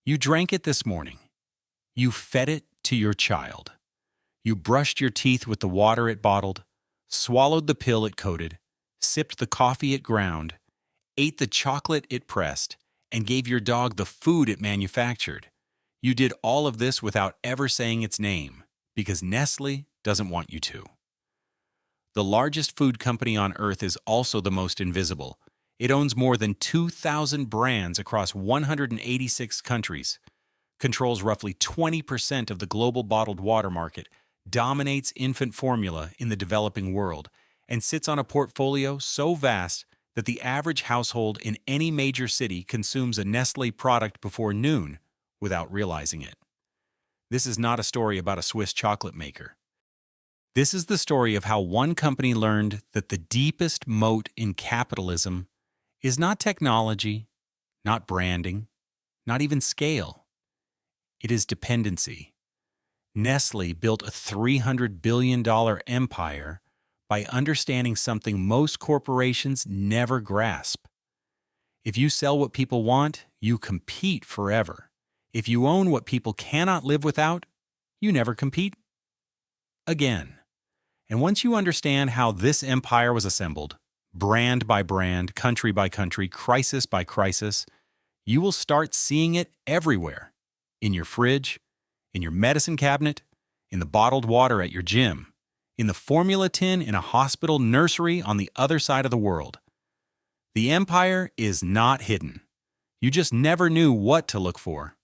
You drank it this morning. You fed it to your child. You brushed your teeth with the water it bottled, swallowed the pill it coated, sipped the coffee it ground, ate the chocolate it pressed, and gave your dog the food it manufactured. You did all of this without ever saying its name, because Nestle doesn't want you to. The largest food company on earth is also the most invisible. It owns more than 2,000 brands across 186 countries, controls roughly 20% of the global bottled water market, dominates infant formula in the developing world, and sits on a portfolio so vast that the average household in any major city consumes a Nestle product before noon without realizing it. This is not a story about a Swiss chocolate maker. This is the story of how one company learned that the deepest moat in capitalism is not technology, not branding, not even scale. It is dependency. Nestle built a $300 billion empire by understanding something most corporations never grasp. If you sell what people want, you compete forever. If you own what people cannot live without, you never compete again. And once you understand how this empire was assembled, brand by brand, country by country, crisis by crisis, you will start seeing it everywhere. In your fridge, in your medicine cabinet, in the bottled water at your gym, in the formula tin in a hospital nursery on the other side of the world. The empire is not hidden. You just never knew what to look for.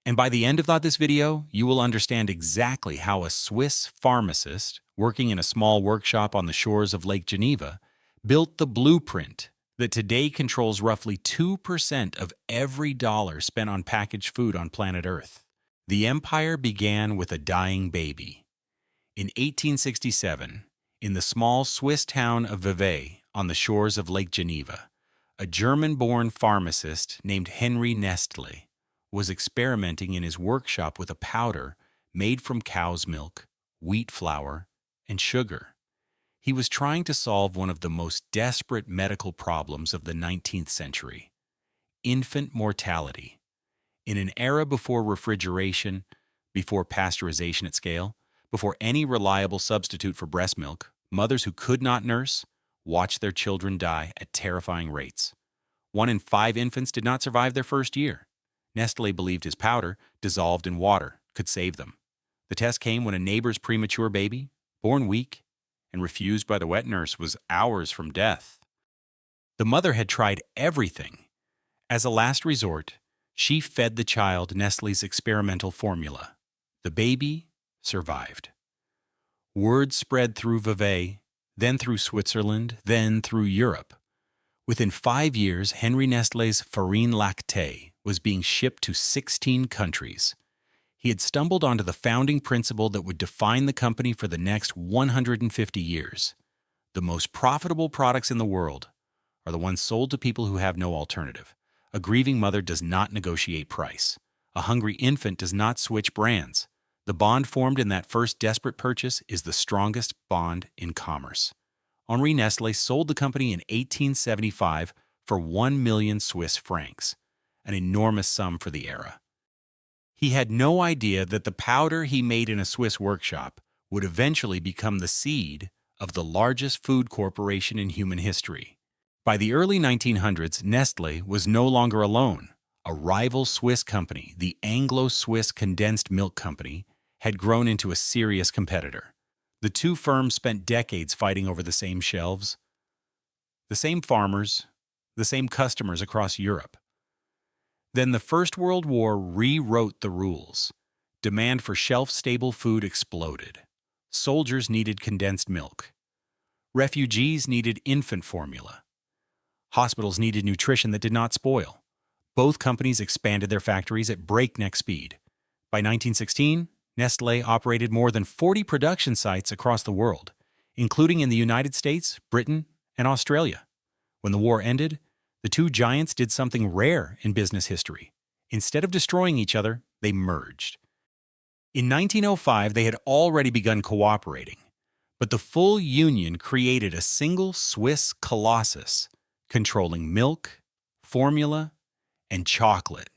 And by the end of this video, you will understand exactly how a Swiss pharmacist working in a small workshop on the shores of Lake Geneva built the blueprint that today controls roughly 2% of every dollar spent on packaged food on planet Earth. The empire began with a dying baby. In 1867, in the small Swiss town of Vevey on the shores of Lake Geneva, a German-born pharmacist named Henri Nestlé was experimenting in his workshop with a powder made from cow's milk, wheat flour, and sugar. He was trying to solve one of the most desperate medical problems of the 19th century: infant mortality. In an era before refrigeration, before pasteurization at scale, before any reliable substitute for breast milk, mothers who could not nurse watched their children die at terrifying rates. 1 in 5 infants did not survive their first year. Nestlé believed his powder, dissolved in water, could save them. The test came when a neighbor's premature baby, born weak and refused by the wet nurse, was hours from death. The mother had tried everything. As a last resort, she fed the child Nestlé's experimental formula. The baby survived. Word spread through Vevey, then through Switzerland, then through Europe. Within 5 years, Henri Nestlé's Farine Lactée was being shipped to 16 countries. He had stumbled onto the founding principle that would define the company for the next 150 years. The most profitable products in the world are the ones sold to people who have no alternative. A grieving mother does not negotiate price. A hungry infant does not switch brands. The bond formed in that first desperate purchase is the strongest bond in commerce. Henri Nestlé sold the company in 1875 for 1 million Swiss francs, an enormous sum for the era. He had no idea that the powder he made in a Swiss workshop would eventually become the seed of the largest food corporation in human history. By the early 1900s, Nestlé was no longer alone. A rival Swiss company, the Anglo-Swiss Condensed Milk Company, had grown into a serious competitor. The two firms spent decades fighting over the same shelves, the same farmers, the same customers across Europe. Then the First World War rewrote the rules. Demand for shelf-stable food exploded. Soldiers needed condensed milk. Refugees needed infant formula. Hospitals needed nutrition that did not spoil. Both companies expanded their factories at breakneck speed. By 1916, Nestlé operated more than 40 production sites across the world, including in the United States, Britain, and Australia. When the war ended, the two giants did something rare in business history. Instead of destroying each other, they merged. In 1905, they had already begun cooperating, but the full union created a single Swiss colossus, controlling milk, formula, and chocolate.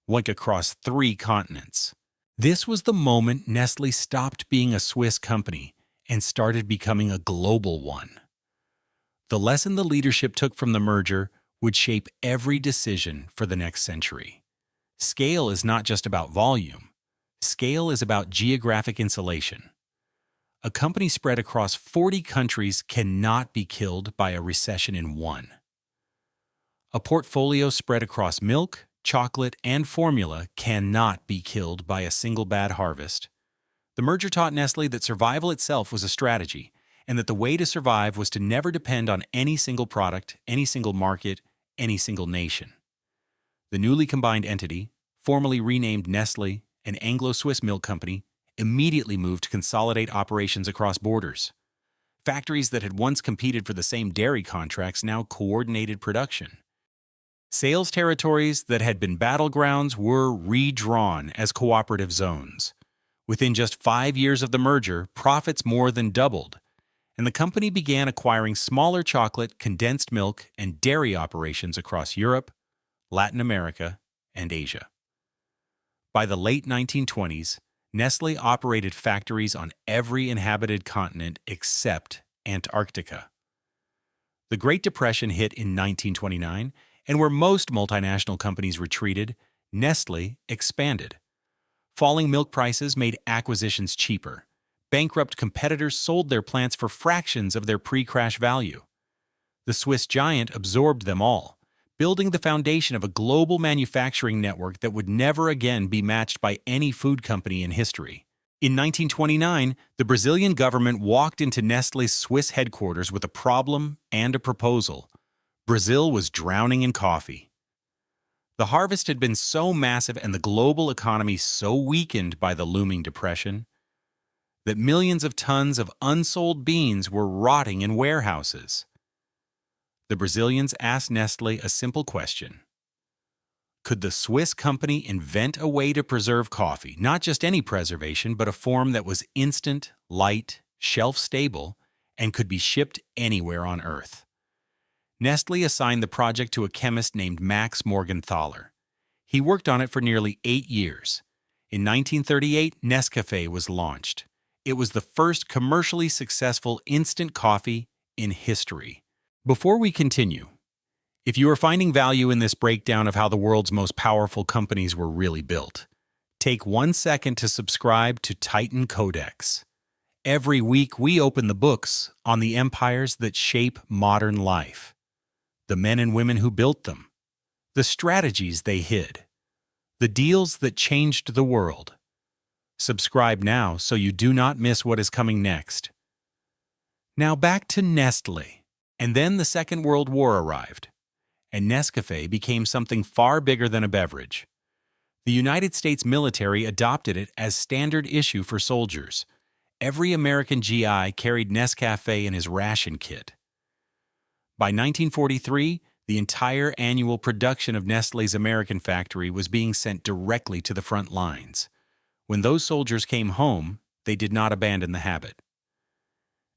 went across 3 continents. This was the moment Nestle stopped being a Swiss company and started becoming a global one. The lesson the leadership took from the merger would shape every decision for the next century. Scale is not just about volume. Scale is about geographic insulation. A company spread across 40 countries cannot be killed by a recession in one. A portfolio spread across milk, chocolate, and formula cannot be killed by a single bad harvest. The merger taught Nestle that survival itself was a strategy, and that the way to survive was to never depend on any single product, any single market, any single nation. The newly combined entity, formally renamed Nestle, an Anglo-Swiss milk company, immediately moved to consolidate operations across borders. Factories that had once competed for the same dairy contracts now coordinated production. Sales territories that had been battlegrounds were redrawn as cooperative zones. Within just 5 years of the merger, profits more than doubled, and the company began acquiring smaller chocolate, condensed milk, and dairy operations across Europe, Latin America, and Asia. By the late 1920s, Nestle operated factories on every inhabited continent except Antarctica. The Great Depression hit in 1929, and where most multinational companies retreated, Nestle expanded. Falling milk prices made acquisitions cheaper. Bankrupt competitors sold their plants for fractions of their pre-crash value. The Swiss giant absorbed them all, building the foundation of a global manufacturing network that would never again be matched by any food company in history. In 1929, the Brazilian government walked into Nestlé's Swiss headquarters with a problem and a proposal. Brazil was drowning in coffee. The harvest had been so massive and the global economy so weakened by the looming depression that millions of tons of unsold beans were rotting in warehouses. The Brazilians asked Nestle a simple question. Could the Swiss company invent a way to preserve coffee, not just any preservation, but a form that was instant, light, shelf-stable, and could be shipped anywhere on Earth? Nestle assigned the project to a chemist named Max Morgenthaler. He worked on it for nearly 8 years. In 1938, Nescafé was launched. It was the first commercially successful instant coffee in history. Before we continue, if you are finding value in this breakdown of how the world's most powerful companies were really built, take 1 second to subscribe to Titan Codex. Every week we open the books on the empires that shape modern life, the men and women who built them, the strategies they hid, the deals that changed the world. Subscribe now so you do not miss what is coming next. Now back to Nestle. And then the Second World War arrived, and Nescafé became something far bigger than a beverage. The United States military adopted it as standard issue for soldiers. Every American GI carried Nescafé in his ration kit. By 1943, the entire annual production of Nestlé's American factory was being sent directly to the front lines. When those soldiers came home, they did not abandon the habit.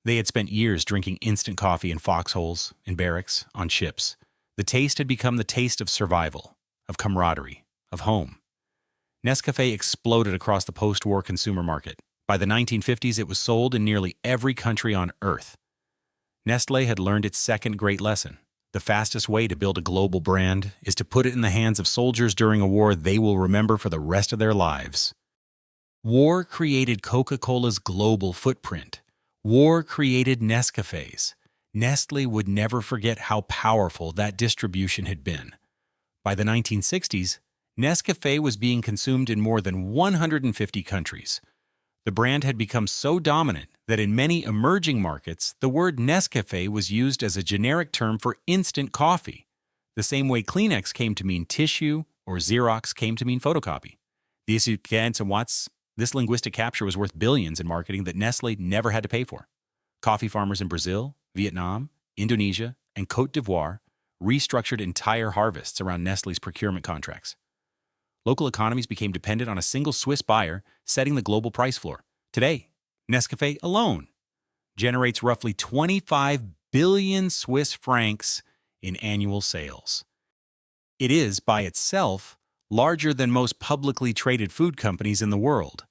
They had spent years drinking instant coffee in foxholes, in barracks, on ships. The taste had become the taste of survival, of camaraderie, of home. Nescafé exploded across the post-war consumer market. By the 1950s, it was sold in nearly every country on Earth. Nestlé had learned its second great lesson. The fastest way to build a global brand is to put it in the hands of soldiers during a war they will remember for the rest of their lives. War created Coca-Cola's global footprint. War created Nescafés. Nestle would never forget how powerful that distribution had been. By the 1960s, Nescafé was being consumed in more than 150 countries. The brand had become so dominant that in many emerging markets, the word Nescafé was used as a generic term for instant coffee, the same way Kleenex came to mean tissue or Xerox came to mean photocopy. This linguistic capture was worth billions in marketing that Nestle never had to pay for. Coffee farmers in Brazil, Vietnam, Indonesia, and Côte d'Ivoire restructured entire harvests around Nestle's procurement contracts. Local economies became dependent on a single Swiss buyer setting the global price floor. Today, Nescafé alone generates roughly 25 billion Swiss francs in annual sales. It is, by itself, larger than most publicly traded food companies in the world.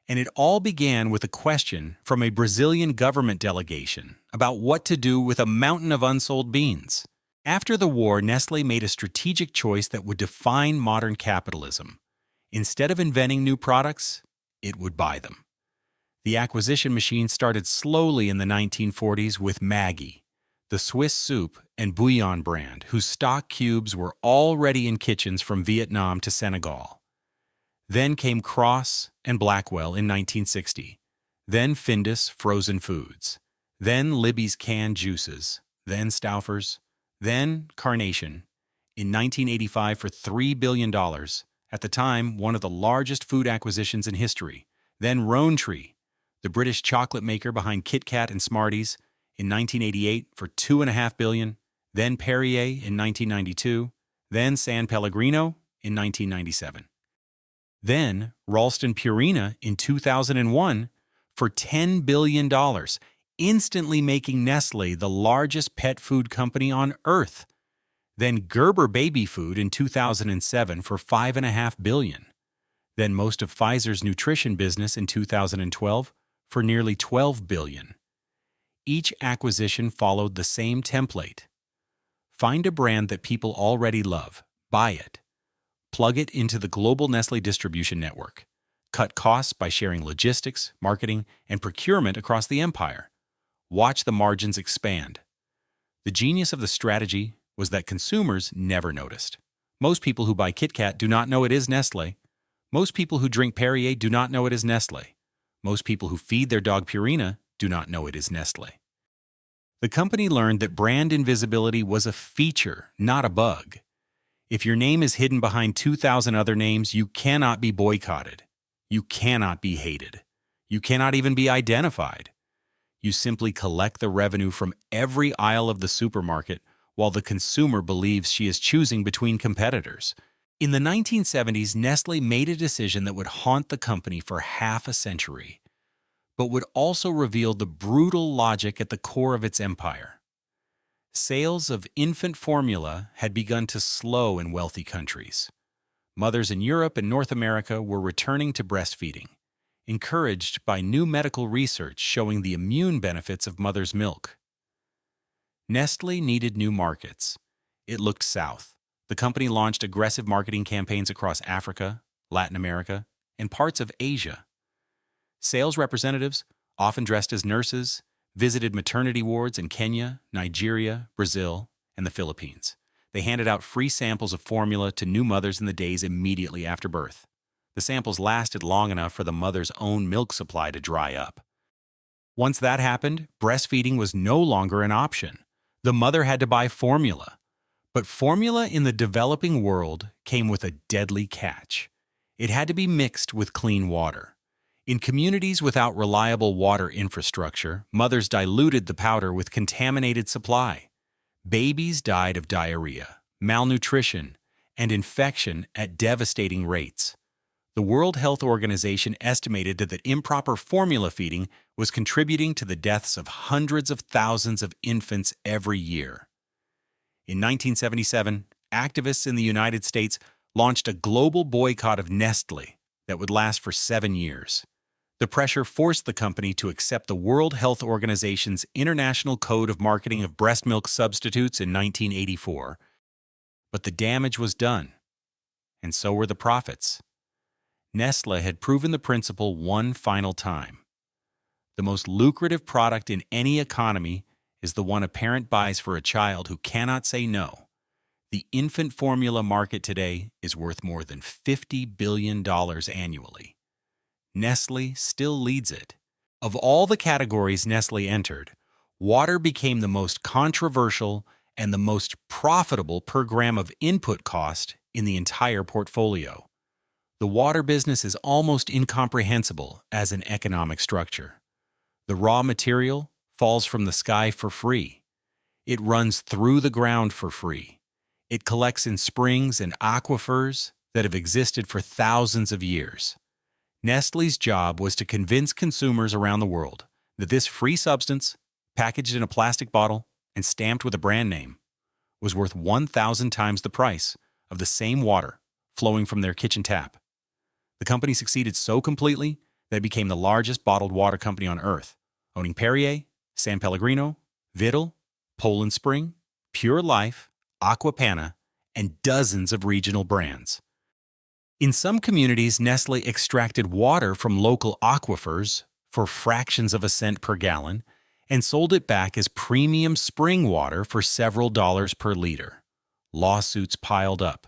And it all began with a question from a Brazilian government delegation about what to do with a mountain of unsold beans. After the war, Nestle made a strategic choice that would define modern capitalism. Instead of inventing new products, it would buy them. The acquisition machine started slowly in the 1940s with Maggi, the Swiss soup and bouillon brand, whose stock cubes were already in kitchens from Vietnam to Senegal. Then came Cross and Blackwell in 1960. Then Findus frozen foods. Then Libby's canned juices. Then Stauffer's. Then Carnation. In 1985 for $3 billion, at the time one of the largest food acquisitions in history. Then Rowntree, the British chocolate maker behind Kit Kat and Smarties, in 1988 for $2.5 billion. Then Perrier in 1992. Then San Pellegrino in 1997. Then Ralston Purina in 2001 for $10 billion, instantly making Nestle the largest pet food company on Earth. Then Gerber Baby Food in 2007 for $5.5 billion. Then most of Pfizer's nutrition business in 2012 for nearly $12 billion. Each acquisition followed the same template. Find a brand that people already love, buy it. Plug it into the global Nestle distribution network. Cut costs by sharing logistics, marketing, and procurement across the empire. Watch the margins expand. The genius of the strategy was that consumers never noticed. Most people who buy Kit Kat do not know it is Nestle. Most people who drink Perrier do not know it is Nestle. Most people who feed their dog Purina do not know it is Nestle. The company learned that brand invisibility was a feature, not a bug. If your name is hidden behind 2,000 other names, you cannot be boycotted. You cannot be hated. You cannot even be identified. You simply collect the revenue from every aisle of the supermarket while the consumer believes she is choosing between competitors. In the 1970s, Nestle made a decision that would haunt the company for half a century, but would also reveal the brutal logic at the core of its empire. Sales of infant formula had begun to slow in wealthy countries. Mothers in Europe and North America were returning to breastfeeding, encouraged by new medical research showing the immune benefits of mother's milk. Nestle needed new markets. It looked south. The company launched aggressive marketing campaigns across Africa, Latin America, and parts of Asia. Sales representatives, often dressed as nurses, visited maternity wards in Kenya, Nigeria, Brazil, and the Philippines. They handed out free samples of formula to new mothers in the days immediately after birth. The samples lasted long enough for the mother's own milk supply to dry up. Once that happened, breastfeeding was no longer an option. The mother had to buy formula. But formula in the developing world came with a deadly catch. It had to be mixed with clean water. In communities without reliable water infrastructure, mothers diluted the powder with contaminated supply. Babies died of diarrhea, malnutrition, and infection at devastating rates. The World Health Organization estimated that improper formula feeding was contributing to the deaths of hundreds of thousands of infants every year. In 1977, activists in the United States launched a global boycott of Nestle that would last for 7 years. The pressure forced the company to accept the World Health Organization's International Code of Marketing of Breast Milk Substitutes in 1984. But the damage was done, and so were the profits. Nestle had proven the principle one final time. The most lucrative product in any economy is the one a parent buys for a child who cannot say no. The infant formula market today is worth more than $50 billion annually. Nestle still leads it. Of all the categories Nestle entered, water became the most controversial and the most profitable per gram of input cost in the entire portfolio. The water business is almost incomprehensible as an economic structure. The raw material falls from the sky for free. It runs through the ground for free. It collects in springs and aquifers that have existed for thousands of years. Nestle's job was to convince consumers around the world that this free substance, packaged in a plastic bottle and stamped with a brand name, was worth 1,000 times the price of the same water flowing from their kitchen tap. The company succeeded so completely that it became the largest bottled water company on Earth, owning Perrier, San Pellegrino, Vidal, Poland Spring, Pure Life, Aqua Panna, and dozens of regional brands. In some communities, Nestle extracted water from local aquifers for fractions of a cent per gallon and sold it back as premium spring water for several dollars per liter. Lawsuits piled up.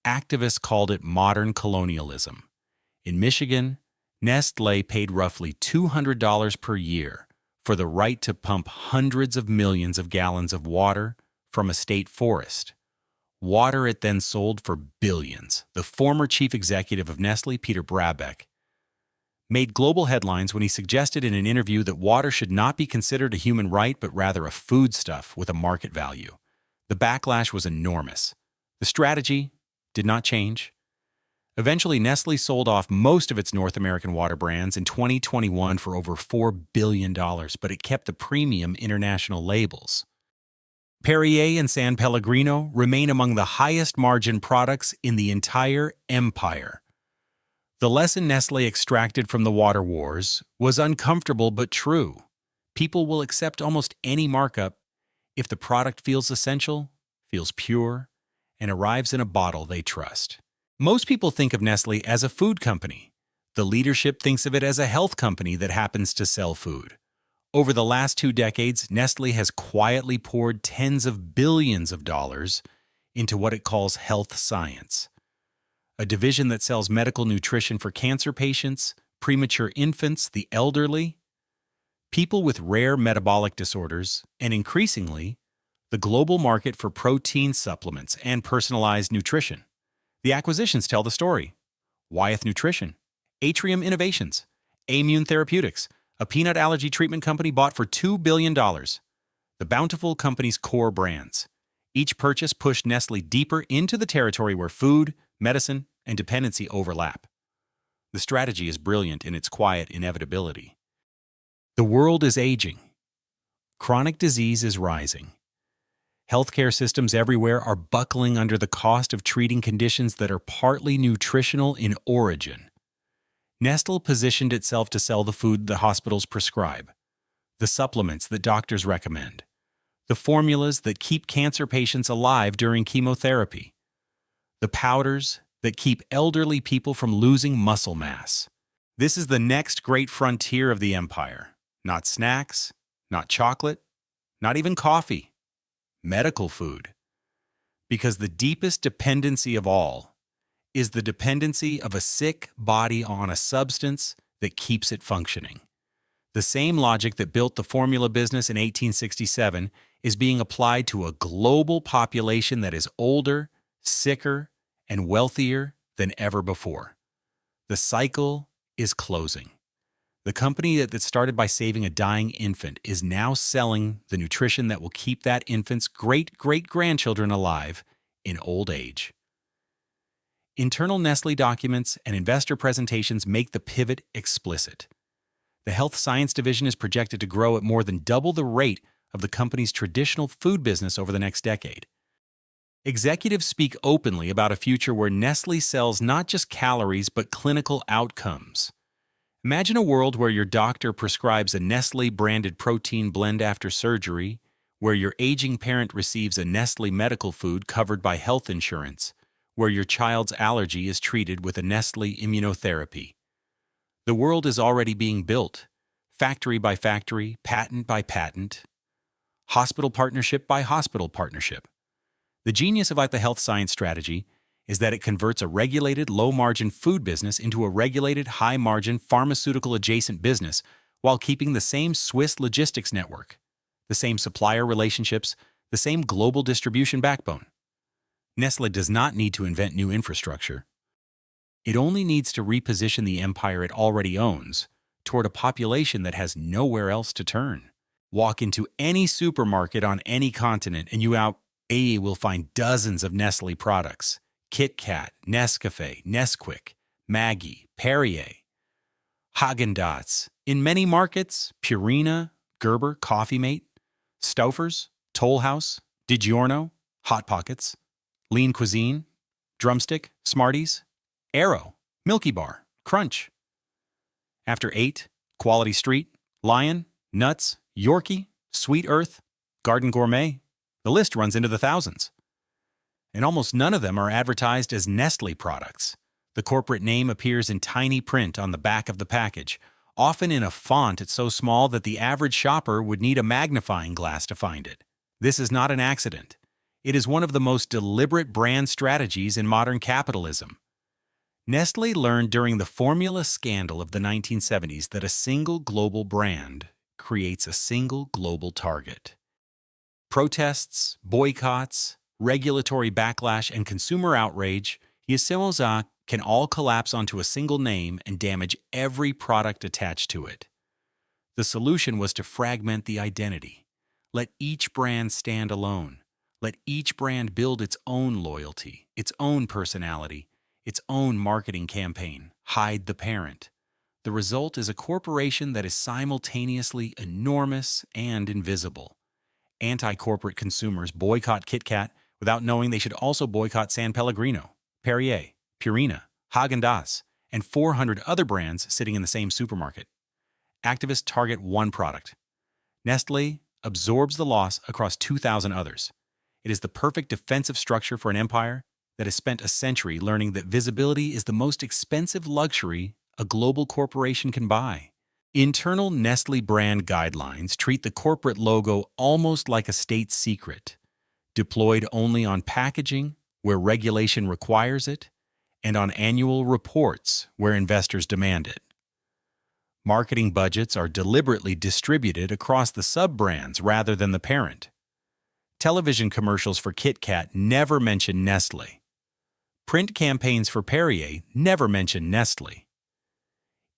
Activists called it modern colonialism. In Michigan, Nestle paid roughly $200 per year for the right to pump hundreds of millions of gallons of water from a state forest. Water it then sold for billions. The former chief executive of Nestle, Peter Brabeck, made global headlines when he suggested in an interview that water should not be considered a human right but rather a foodstuff with a market value. The backlash was enormous. The strategy did not change. Eventually, Nestle sold off most of its North American water brands in 2021 for over $4 billion, but it kept the premium international labels. Perrier and San Pellegrino remain among the highest margin products in the entire empire. The lesson Nestle extracted from the water wars was uncomfortable but true. People will accept almost any markup if the product feels essential, feels pure, and arrives in a bottle they trust. Most people think of Nestle as a food company. The leadership thinks of it as a health company that happens to sell food. Over the last 2 decades, Nestle has quietly poured tens of billions of dollars into what it calls health science, a division that sells medical nutrition for cancer patients, premature infants, the elderly, people with rare metabolic disorders, and increasingly, the global market for protein supplements and personalized nutrition. The acquisitions tell the story. Wyeth Nutrition, Atrium Innovations, Ammune Therapeutics, a peanut allergy treatment company bought for $2 billion. The Bountiful Company's core brands. Each purchase pushed Nestle deeper into the territory where food, medicine, and dependency overlap. The strategy is brilliant in its quiet inevitability. The world is aging. Chronic disease is rising. Healthcare systems everywhere are buckling under the cost of treating conditions that are partly nutritional in origin. Nestle positioned itself to sell the food the hospitals prescribe, the supplements that doctors recommend, the formulas that keep cancer patients alive during chemotherapy, the powders that keep elderly people from losing muscle mass. This is the next great frontier of the empire. Not snacks, not chocolate, not even coffee. Medical food. Because the deepest dependency of all is the dependency of a sick body on a substance that keeps it functioning. The same logic that built the formula business in 1867 is being applied to a global population that is older, sicker, and wealthier than ever before. The cycle is closing. The company that started by saving a dying infant is now selling the nutrition that will keep that infant's great-great-grandchildren alive in old age. Internal Nestle documents and investor presentations make the pivot explicit. The health science division is projected to grow at more than double the rate of the company's traditional food business over the next decade. Executives speak openly about a future where Nestle sells not just calories but clinical outcomes. Imagine a world where your doctor prescribes a Nestle-branded protein blend after surgery, where your aging parent receives a Nestle medical food covered by health insurance, where your child's allergy is treated with a Nestle immunotherapy. The world is already being built, factory by factory, patent by patent, hospital partnership by hospital partnership. The genius of the health science strategy is that it converts a regulated, low-margin food business into a regulated, high-margin pharmaceutical-adjacent business while keeping the same Swiss logistics network, the same supplier relationships, the same global distribution backbone. Nestle does not need to invent new infrastructure. It only needs to reposition the empire it already owns toward a population that has nowhere else to turn. Walk into any supermarket on any continent and you will find dozens of Nestle products. Kit Kat, Nescafé, Nesquik, Maggi, Perrier, Häagen-Dazs. In many markets, Purina, Gerber, Coffee Mate, Stouffer's, Toll House, DiGiorno, Hot Pockets, Lean Cuisine, Drumstick, Smarties, Arrow, Milky Bar, Crunch. After 8, Quality Street, Lion, Nuts, Yorkie, Sweet Earth, Garden Gourmet. The list runs into the thousands. And almost none of them are advertised as Nestle products. The corporate name appears in tiny print on the back of the package, often in a font it's so small that the average shopper would need a magnifying glass to find it. This is not an accident. It is one of the most deliberate brand strategies in modern capitalism. Nestle learned during the formula scandal of the 1970s that a single global brand creates a single global target. Protests, boycotts, regulatory backlash, and consumer outrage can all collapse onto a single name and damage every product attached to it. The solution was to fragment the identity. Let each brand stand alone. Let each brand build its own loyalty, its own personality, its own marketing campaign. Hide the parent. The result is a corporation that is simultaneously enormous and invisible. Anti-corporate consumers boycott Kit Kat without knowing they should also boycott San Pellegrino, Perrier, Purina, Häagen-Dazs, and 400 other brands sitting in the same supermarket. Activists target one product. Nestlé absorbs the loss across 2,000 others. It is the perfect defensive structure for an empire that has spent a century learning that visibility is the most expensive luxury a global corporation can buy. Internal Nestle brand guidelines treat the corporate logo almost like a state secret, deployed only on packaging where regulation requires it, and on annual reports where investors demand it. Marketing budgets are deliberately distributed across the sub-brands rather than the parent. Television commercials for Kit Kat never mention Nestle. Print campaigns for Perrier never mention Nestle.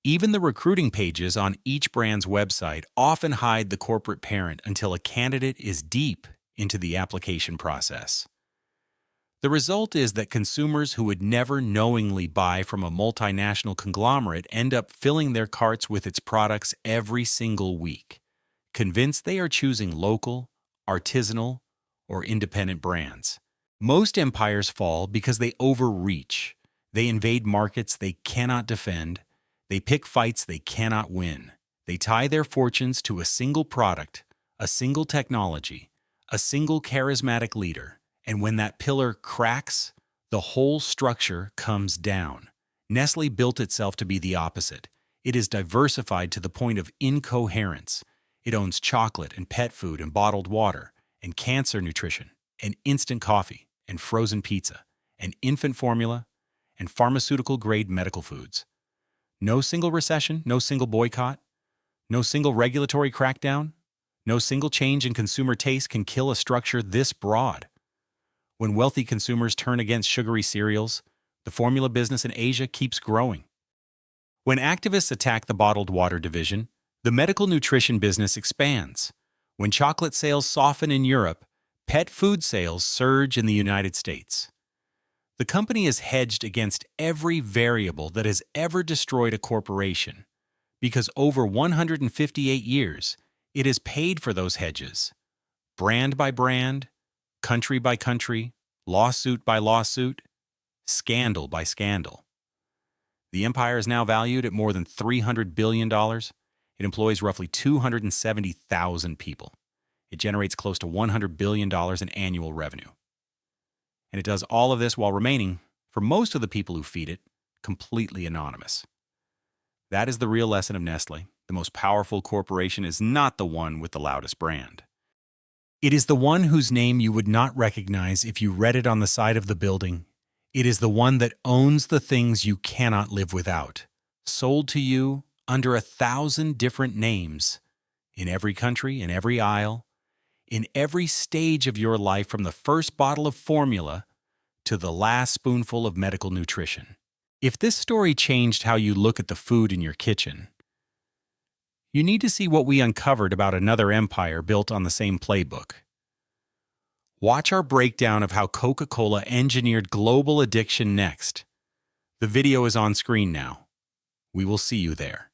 Even the recruiting pages on each brand's website often hide the corporate parent until a candidate is deep into the application process. The result is that consumers who would never knowingly buy from a multinational conglomerate end up filling their carts with its products every single week, convinced they are choosing local, artisanal, or independent brands. Most empires fall because they overreach. They invade markets they cannot defend. They pick fights they cannot win. They tie their fortunes to a single product, a single technology, a single charismatic leader. And when that pillar cracks, the whole structure comes down. Nestle built itself to be the opposite. It is diversified to the point of incoherence. It owns chocolate and pet food and bottled water and cancer nutrition and instant coffee and frozen pizza and infant formula and pharmaceutical-grade medical foods. No single recession, no single boycott, no single regulatory crackdown, no single change in consumer taste can kill a structure this broad. When wealthy consumers turn against sugary cereals, the formula business in Asia keeps growing. When activists attack the bottled water division, the medical nutrition business expands. When chocolate sales soften in Europe, pet food sales surge in the United States. The company is hedged against every variable that has ever destroyed a corporation, because over 158 years, it has paid for those hedges, brand by brand, country by country, lawsuit by lawsuit, scandal by scandal. The empire is now valued at more than $300 billion. It employs roughly 270,000 people. It generates close to $100 billion in annual revenue. And it does all of this while remaining, for most of the people who feed it, completely anonymous. That is the real lesson of Nestle. The most powerful corporation is not the one with the loudest brand. It is the one whose name you would not recognize if you read it on the side of the building. It is the one that owns the things you cannot live without, sold to you under 1,000 different names, in every country, in every aisle, in every stage of your life, from the first bottle of formula to the last spoonful of medical nutrition. If this story changed how you look at the food in your kitchen, you need to see what we uncovered about another empire built on the same playbook. Watch our breakdown of how Coca-Cola engineered global addiction next. The video is on screen now. We will see you there.